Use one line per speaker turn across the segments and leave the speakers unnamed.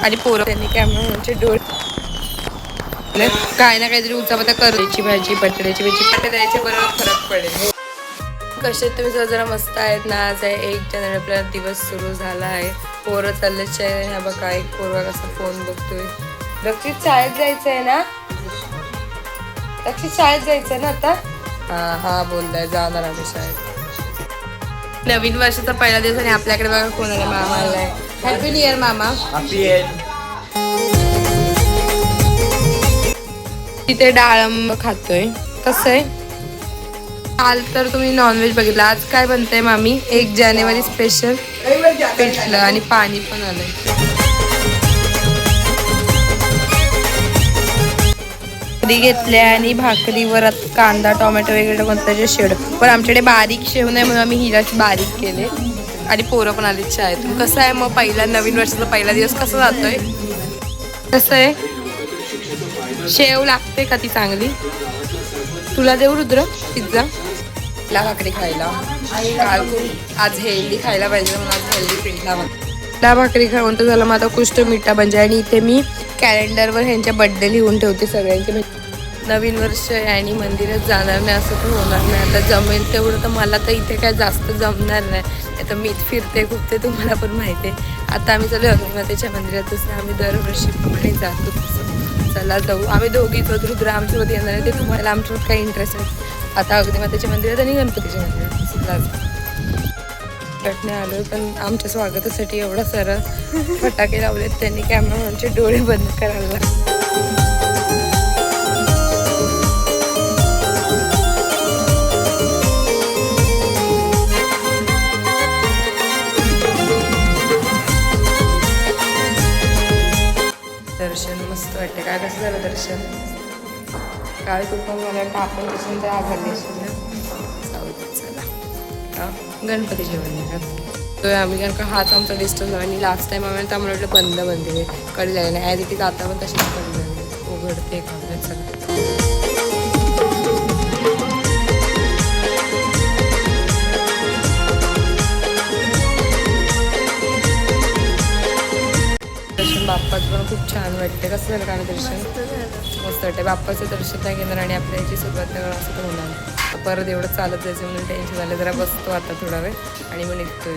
आणि पोरं त्यांनी कॅमेराचे डोळे काय ना काहीतरी उचापता करायची भाजी बटाट्याची भाजी पट्टे द्यायचे बरोबर फरक पडेल. कसे तुम्ही जरा मस्त आहेत ना. आज आहे 1 जानेवारी आपला दिवस सुरू झाला आहे. पोरं चाललेच आहे. ह्या बघा एक पोरगा कसा फोन बघतोय. रक्षित शाळेत जायचं आहे ना. रक्षित शाळेत जायचं ना आता. हा बोललाय जाणार आम्ही शाळेत. नवीन वर्षाचा पहिला दिवस आणि आपल्याकडे बघा कोणाला मामा आलाय. हॅपी न्यू इयर मामा.
Happy year.
तिथे डाळिंब खातोय. कसं आहे. काल तर तुम्ही नॉनव्हेज बघितलं. आज काय बनतंय मामी. 1 जानेवारी स्पेशल पिठलं आणि पाणी पण आलंय. भाकरी घेतल्या आणि भाकरीवर कांदा टोमॅटो वगैरे टाकून त्याचे शेड. पण आमच्याकडे बारीक शेव नाही म्हणून आम्ही हिराची बारीक केले. आणि पोरं पण आली शाळेतून. कसं आहे मग पहिला नवीन वर्षाचा पहिला दिवस कसा जातोय. कसं आहे. शेव लागते का ती चांगली. तुला देऊ रुद्र पिझ्झा. ला भाकरी खायला काल आज हेल्दी खायला पाहिजे म्हणून आज हेल्दी पिठला भाकरी खाऊन तर झालं. मग आता कुष्ट मिठा बंजा. आणि इथे मी कॅलेंडरवर ह्यांच्या बड्डे लिहून ठेवते सगळ्यांचे. नवीन वर्ष आणि मंदिरात जाणार नाही असं तर होणार नाही. आता जमेल तेवढं तर मला तर इथे काय जास्त जमणार नाही. आता मीच फिरते खूप ते तुम्हाला पण माहिती आहे. आता आम्ही चालू अग्निमातेच्या मंदिरात जसं आम्ही दरवर्षीप्रमाणे जातो तसं चला जाऊ. आम्ही दोघीच होतो. रुद्र आमच्यासोबत येणार आहे. ते तुम्हाला आमच्यासोबत काही इंटरेस्ट आहे. आता अग्निमातेच्या मंदिरात आणि गणपतीच्या मंदिरात भेटणे आलो. पण आमच्या स्वागतासाठी एवढा सारा फटाके लावलेत त्यांनी. कॅमेरामॅनचे डोळे बंद करायला लागले. दर्शन मस्त वाटते. काय कसं झालं दर्शन. काल कुठं मला वाटतं आपण कसं तर आघाडली असेल ना. चला गणपतीच्या मंदिरात आम्ही कारण का हाच आमचा डिस्टर्ब झाला. आणि लास्ट टाइम आम्ही तर आम्हाला वाटलं बंद कडी लागली नाही. ॲज इट इज आता पण तशीच कडी लागली. उघडते का सगळं. दर्शन बाप्पाचं पण खूप छान वाटते. कसं झालं का दर्शन. मस्त वाटते. बाप्पाचं दर्शन नाही घेणार आणि आपल्या याची सुरुवात नाही असं तर होणार. परत एवढं चालत जायचं म्हणून टेन्शन झालं. जरा बसतो आता थोडा वेळ आणि मग निघतो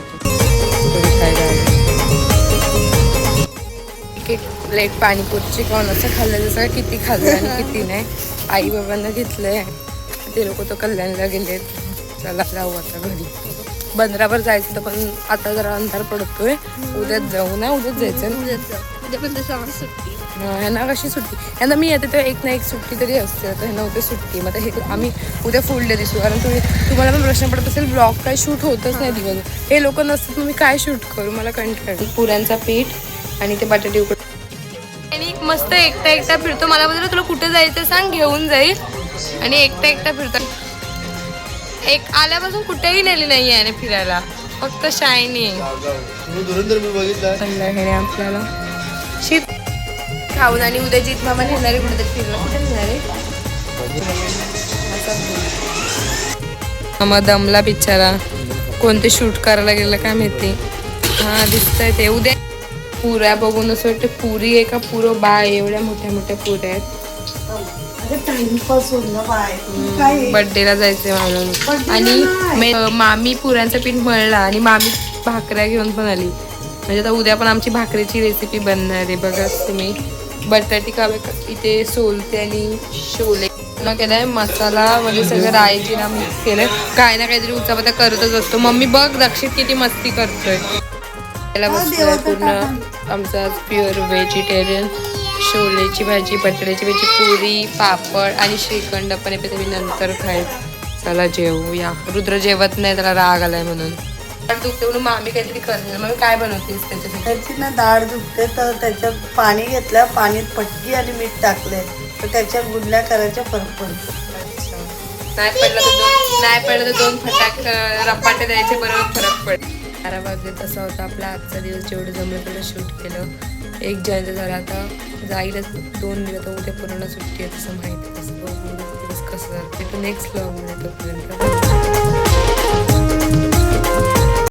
एक प्लेट पाणीपुरीची खाऊन असं खाल्लं जसं किती खाल्लं आणि किती नाही. आई बाबांना घेतलंय. ते लोक तर कल्याणला गेलेत. चला जाऊ आता घरी. बंदरावर जायचं तर पण आता जरा अंधार पडतोय. उद्याच जाऊ ना. उद्याच जायचं. ह्यांना कशी सुट्टी. ह्यांना मी येते तेव्हा एक ना एक सुट्टी तरी असते. आता ह्यांना उद्या सुट्टी. मग हे आम्ही उद्या फुल डे दिसू. कारण तुम्हाला पण प्रश्न पडत असेल ब्लॉग काय शूट होतच नाही दिवस. हे लोक नसतात मग मी काय शूट करू. मला कंटाळा. पुऱ्यांचा पीठ आणि ते बटाटे उकड. आणि मस्त एकटा फिरतो. मला बोलतो तुला कुठे जायचं सांग घेऊन जाईल. आणि एकटा फिरतो. एक आल्यापासून कुठेही नेली नाही आहे फिरायला. फक्त शायनिंग आपल्याला शीत खाऊन. आणि उद्या जित मामा नेणारे कुठे तरी फिरला. कुठे नेणारे मग दमला बिचारा. कोणते शूट करायला गेलं काय माहिती. हा दिसतंय ते. उद्या पुऱ्या बघून असं वाटतं पुरी आहे का पुरं बाय. एवढ्या मोठ्या मोठ्या पुऱ्या आहेत. बर्थडेला जायचंय म्हणून. आणि मामी पुऱ्यांचं पीठ मळला आणि मामी भाकऱ्या घेऊन पण आली. म्हणजे आता उद्या पण आमची भाकरीची रेसिपी बनणार आहे. बघा तुम्ही. बटाटी कावे इथे सोलते आणि शोले केलाय. मसाला म्हणजे सगळं राई जिरा मिक्स केलंय. काय ना काहीतरी उचापता करतच असतो. मम्मी बघ रक्षित किती मस्ती करतोय. त्याला बसतोय पूर्ण. आमचा प्युअर व्हेजिटेरियन. शोलेची भाजी बटाट्याची भाजी पुरी पापड आणि श्रीखंड पण आहे. तुम्ही नंतर खायचं. चला जेवूया. रुद्र जेवत नाही. त्याला राग आलाय म्हणून. डाळ दुखते म्हणून मामी काहीतरी करते. मग काय बनवतेस त्याच्यासाठी.
त्याची ना डाळ दुखते तर त्याच्यात पाणी घेतलं. पाण्यात पटकी आणि मीठ टाकले तर त्याच्या गुडल्या करायच्या फरक पडतो.
नाही पडलं तर 2 फटाक रपाटे द्यायचे, बरोबर फरक पडेल. 12 वाजले. तसा होता आपला आजचा दिवस. जेवढं जमलं तेवढं शूट केलं. 1 जयंती झाला, आता जाईलच 2 दिवस. उद्या पूर्ण सुट्टी आहे, तसं माहिती कसं दिवस कसं जातं. नेक्स्ट व्लॉग मध्ये तोपर्यंत